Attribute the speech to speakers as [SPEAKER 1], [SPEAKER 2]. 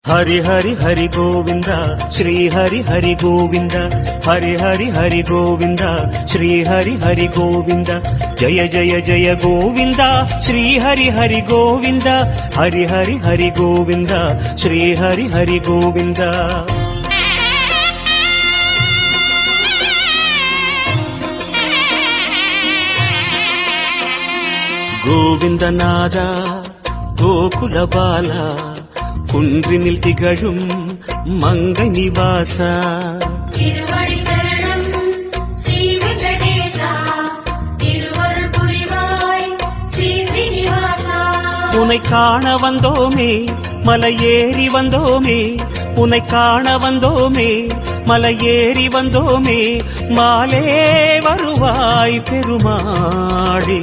[SPEAKER 1] हरि हरि हरि गोविंद श्री हरि हरि गोविंद हरि हरि हरि गोविंद श्री हरि हरि गोविंद जय जय जय गोविंद श्री हरि हरि गोविंद हरि हरि हरि गोविंद श्री हरि हरि गोविंद गोविंदनादा गोकुल बाला குன்றினில் திகழும் மங்கை நிவாசா
[SPEAKER 2] திருவடி சரணம் ஸ்ரீ வெங்கடேசா திருவருள் புரிவாய் ஸ்ரீ ஸ்ரீனிவாசா
[SPEAKER 1] உன்னை காண வந்தோமே மலையேறி வந்தோமே உன்னை காண வந்தோமே மலையேறி வந்தோமே மாலே வருவாய் பெருமாளே